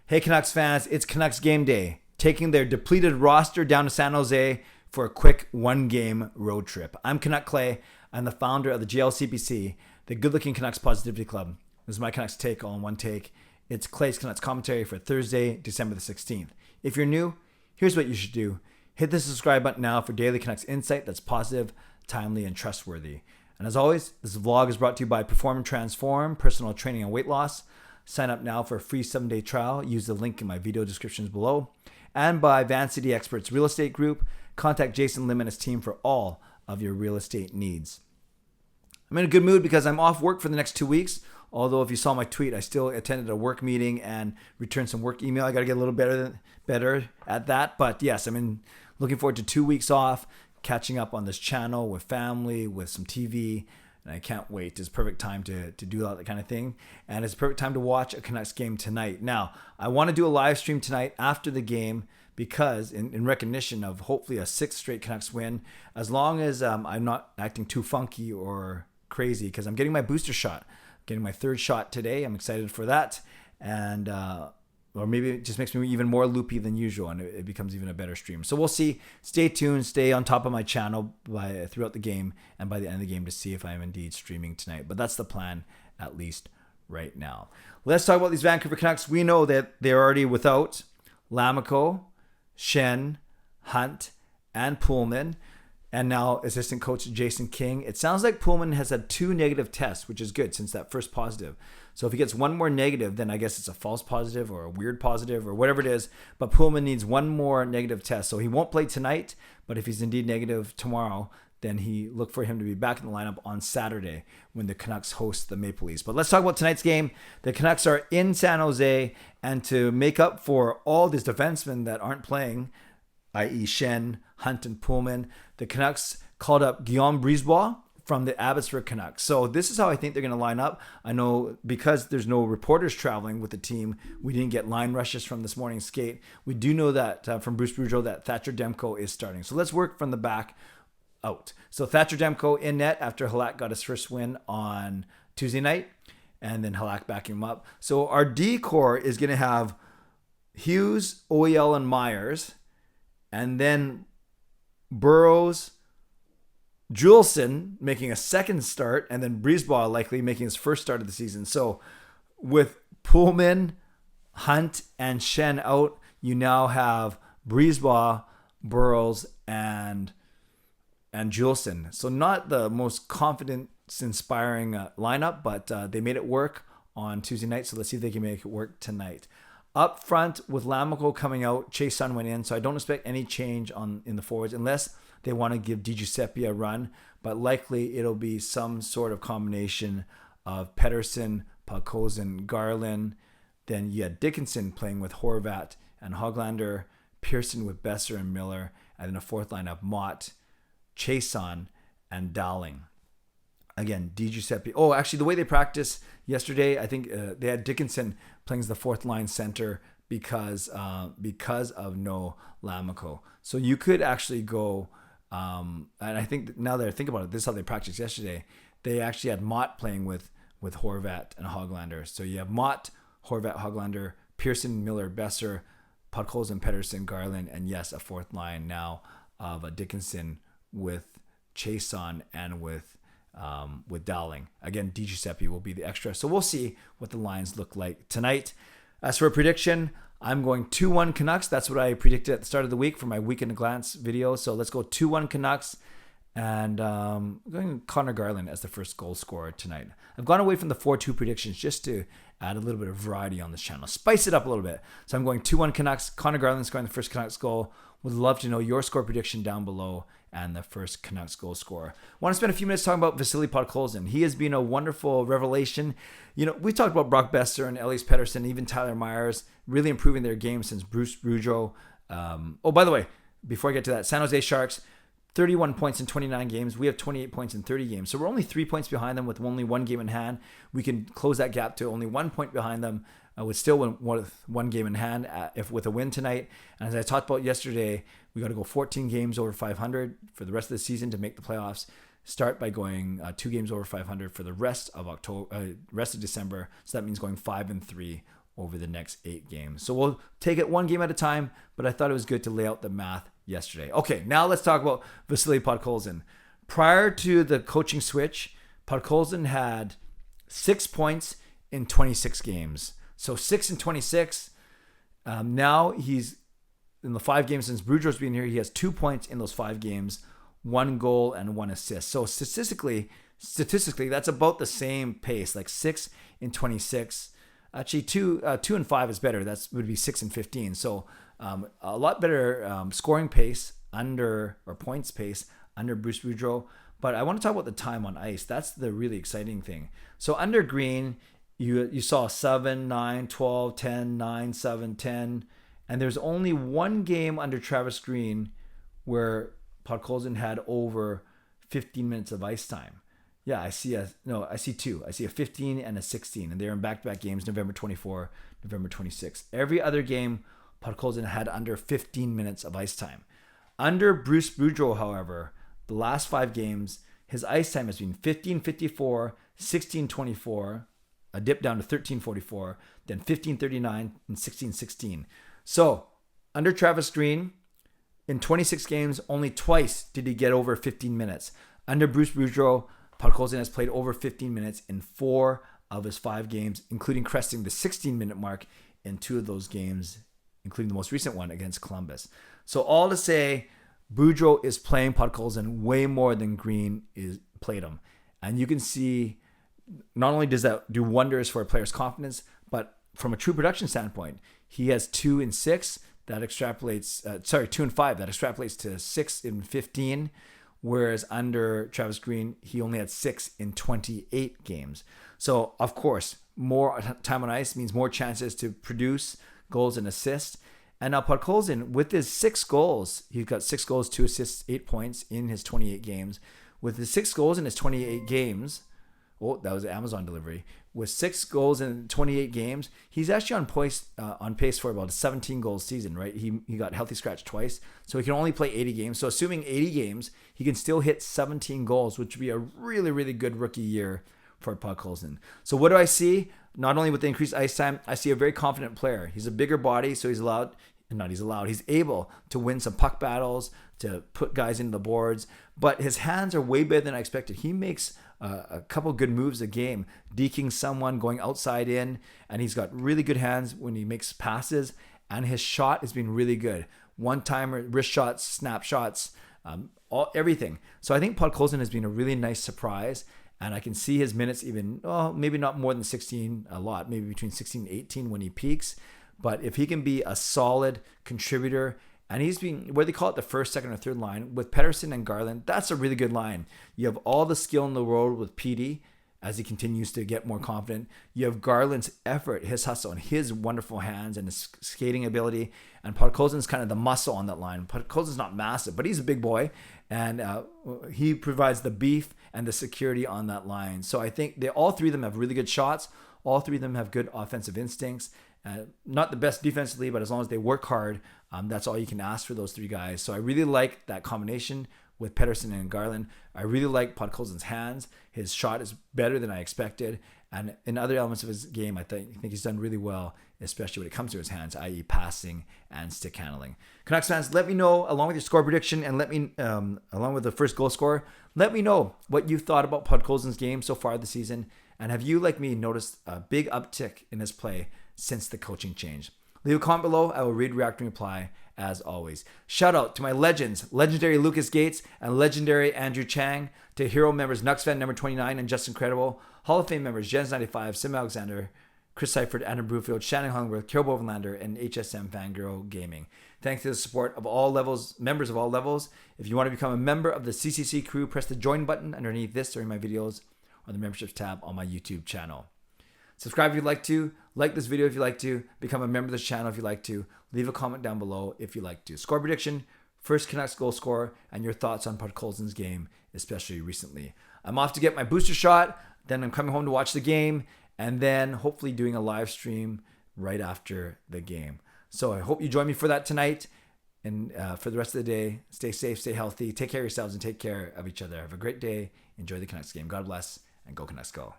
Hey Canucks fans, it's Canucks Game Day, taking their depleted roster down to San Jose for a quick one-game road trip. I'm Canuck Clay. I'm the founder of the GLCPC, the Good Looking Canucks Positivity Club. This is my Canucks take all in one take. It's Clay's Canucks commentary for Thursday, December the 16th. If you're new, here's what you should do. Hit the subscribe button now for daily Canucks insight that's positive, timely, and trustworthy. And as always, this vlog is brought to you by Perform and Transform, personal training and weight loss. Sign up now for a free 7-day trial. Use the link in my video descriptions below. And by Van City Experts Real Estate Group. Contact Jason Lim and his team for all of your real estate needs. I'm in a good mood because I'm off work for the next 2 weeks. Although if you saw my tweet, I still attended a work meeting and returned some work email. I got to get a little better at that. But yes, I'm looking forward to 2 weeks off, catching up on this channel with family, with some TV. And I can't wait. It's a perfect time to do all that kind of thing. And it's a perfect time to watch a Canucks game tonight. Now, I want to do a live stream tonight after the game because in recognition of hopefully a 6th straight Canucks win, as long as I'm not acting too funky or crazy, because I'm getting my booster shot. Getting my 3rd shot today. I'm excited for that. And or maybe it just makes me even more loopy than usual and it becomes even a better stream. So we'll see. Stay tuned. Stay on top of my channel throughout the game and by the end of the game to see if I am indeed streaming tonight. But that's the plan, at least right now. Let's talk about these Vancouver Canucks. We know that they're already without Lammikko, Schenn, Hunt, and Pullman. And now assistant coach Jason King. It sounds like Pullman has had 2 negative tests, which is good since that first positive. So if he gets one more negative, then I guess it's a false positive or a weird positive or whatever it is. But Pullman needs one more negative test. So he won't play tonight, but if he's indeed negative tomorrow, then look for him to be back in the lineup on Saturday when the Canucks host the Maple Leafs. But let's talk about tonight's game. The Canucks are in San Jose, and to make up for all these defensemen that aren't playing, i.e. Schenn, Hunt, and Pullman, the Canucks called up Guillaume Brisebois from the Abbotsford Canucks. So this is how I think they're going to line up. I know because there's no reporters traveling with the team, we didn't get line rushes from this morning's skate. We do know that from Bruce Boudreau that Thatcher Demko is starting. So let's work from the back out. So Thatcher Demko in net after Halak got his first win on Tuesday night, and then Halak backing him up. So our D core is going to have Hughes, OEL, and Myers, and then Burrows, Juleson making a second start, and then Brisebois likely making his first start of the season. So with Pullman, Hunt, and Schenn out, you now have Brisebois, Burrows, and Juleson. So not the most confidence-inspiring lineup, but they made it work on Tuesday night. So let's see if they can make it work tonight. Up front with Lammikko coming out, Chase Sun went in, so I don't expect any change in the forwards unless they want to give DiGiuseppe a run, but likely it'll be some sort of combination of Pettersson, Podkolzin, Garland. Then you had Dickinson playing with Horvat and Hoglander, Pearson with Besser and Miller, and then a 4th line of Mott, Chason, and Dowling. Again, DiGiuseppe. Oh, actually, the way they practiced yesterday, I think they had Dickinson playing as the 4th line center because of no Lammikko. So you could actually go, and I think now that I think about it, this is how they practiced yesterday. They actually had Mott playing with Horvat and Hoglander. So you have Mott, Horvat, Hoglander, Pearson, Miller, Besser, Podkolzin, Pettersson, Garland, and yes, a 4th line now of Dickinson with Chason and with Dowling. Again, DiGiuseppe will be the extra. So we'll see what the lines look like tonight. As for a prediction, I'm going 2-1 Canucks. That's what I predicted at the start of the week for my Week in a Glance video. So let's go 2-1 Canucks. And I'm going Connor Garland as the first goal scorer tonight. I've gone away from the 4-2 predictions just to add a little bit of variety on this channel. Spice it up a little bit. So I'm going 2-1 Canucks. Connor Garland scoring the first Canucks goal. Would love to know your score prediction down below and the first Canucks goal scorer. I want to spend a few minutes talking about Vasily Podkolzin. He has been a wonderful revelation. You know, we talked about Brock Besser and Elias Pettersson, even Tyler Myers, really improving their game since Bruce Boudreau. Oh, by the way, before I get to that, San Jose Sharks, 31 points in 29 games. We have 28 points in 30 games. So we're only 3 points behind them with only 1 game in hand. We can close that gap to only 1 point behind them with still one game in hand if with a win tonight. And as I talked about yesterday, we got to go 14 games over 500 for the rest of the season to make the playoffs. Start by going 2 games over 500 for the rest of December. So that means going 5-3 over the next 8 games. So we'll take it one game at a time, but I thought it was good to lay out the math yesterday. Okay, now let's talk about Vasily Podkolzin. Prior to the coaching switch, Podkolzin had 6 points in 26 games. So 6 in 26. Now he's in the 5 games since Boudreau's been here, he has 2 points in those 5 games, 1 goal and 1 assist. So statistically, that's about the same pace, like 6 in 26. Actually, 2 and 5 is better. That would be 6 and 15. So a lot better scoring pace points pace under Bruce Boudreau. But I want to talk about the time on ice. That's the really exciting thing. So under Green, you saw 7, 9, 12, 10, 9, 7, 10. And there's only one game under Travis Green where Podkolzin had over 15 minutes of ice time. Yeah, I see 2. I see a 15 and a 16, and they're in back-to-back games, November 24, November 26. Every other game, Podkolzin had under 15 minutes of ice time. Under Bruce Boudreau, however, the last 5 games, his ice time has been 15:54, 16:24, a dip down to 13:44, then 15:39, and 16:16. So, under Travis Green, in 26 games, only twice did he get over 15 minutes. Under Bruce Boudreau, Podkolzin has played over 15 minutes in 4 of his 5 games, including cresting the 16-minute mark in 2 of those games, including the most recent one against Columbus. So all to say, Boudreau is playing Podkolzin way more than Green played him. And you can see, not only does that do wonders for a player's confidence, but from a true production standpoint, he has 2 and 6 that extrapolates, 2 and 5 that extrapolates to 6 and 15. Whereas under Travis Green, he only had 6 in 28 games. So, of course, more time on ice means more chances to produce goals and assists. And now Podkolzin, with his 6 goals, he's got 6 goals, 2 assists, 8 points in his 28 games. With his 6 goals in his 28 games, that was an Amazon delivery. With 6 goals in 28 games, he's actually on pace for about a 17 goal season, right? He got healthy scratch twice, so he can only play 80 games. So assuming 80 games, he can still hit 17 goals, which would be a really, really good rookie year for Podkolzin. So what do I see? Not only with the increased ice time, I see a very confident player. He's a bigger body, so he's able to win some puck battles, to put guys into the boards, but his hands are way better than I expected. He makes a couple good moves a game, deking someone, going outside in, and he's got really good hands when he makes passes, and his shot has been really good. One-timer, wrist shots, snap shots, everything. So I think Podkolzin has been a really nice surprise, and I can see his minutes even, maybe not more than 16 a lot, maybe between 16 and 18 when he peaks. But if he can be a solid contributor, and he's been, what they call it, the first, second, or third line, with Pettersson and Garland, that's a really good line. You have all the skill in the world with Petey as he continues to get more confident. You have Garland's effort, his hustle, and his wonderful hands and his skating ability. And Podkolzin's kind of the muscle on that line. Podkolzin's not massive, but he's a big boy. And he provides the beef and the security on that line. So I think all 3 of them have really good shots. All 3 of them have good offensive instincts. Not the best defensively, but as long as they work hard, that's all you can ask for those 3 guys. So I really like that combination with Pettersson and Garland. I really like Podkolzin's hands. His shot is better than I expected. And in other elements of his game, I think he's done really well, especially when it comes to his hands, i.e. passing and stick handling. Canucks fans, let me know, along with your score prediction and along with the first goal scorer, let me know what you thought about Podkolzin's game so far this season. And have you, like me, noticed a big uptick in his play since the coaching change? Leave a comment below. I will read, react, and reply as always. Shout out to my legends, legendary Lucas Gates and legendary Andrew Chang, to hero members Nuxfan number 29 and Justin Credible, Hall of Fame members Jens95, Sim Alexander, Chris Seifert, Andrew Brewfield, Shannon Hollingworth, Carol Bovenlander, and HSM Fangirl Gaming. Thanks to the support of all levels, members of all levels. If you want to become a member of the CCC Crew, press the join button underneath this or in my videos or the memberships tab on my YouTube channel. Subscribe if you'd like to. Like this video if you'd like to. Become a member of this channel if you'd like to. Leave a comment down below if you'd like to. Score prediction, first Canucks goal scorer, and your thoughts on Podkolzin's game, especially recently. I'm off to get my booster shot. Then I'm coming home to watch the game. And then hopefully doing a live stream right after the game. So I hope you join me for that tonight. And for the rest of the day, stay safe, stay healthy. Take care of yourselves and take care of each other. Have a great day. Enjoy the Canucks game. God bless. And go Canucks go.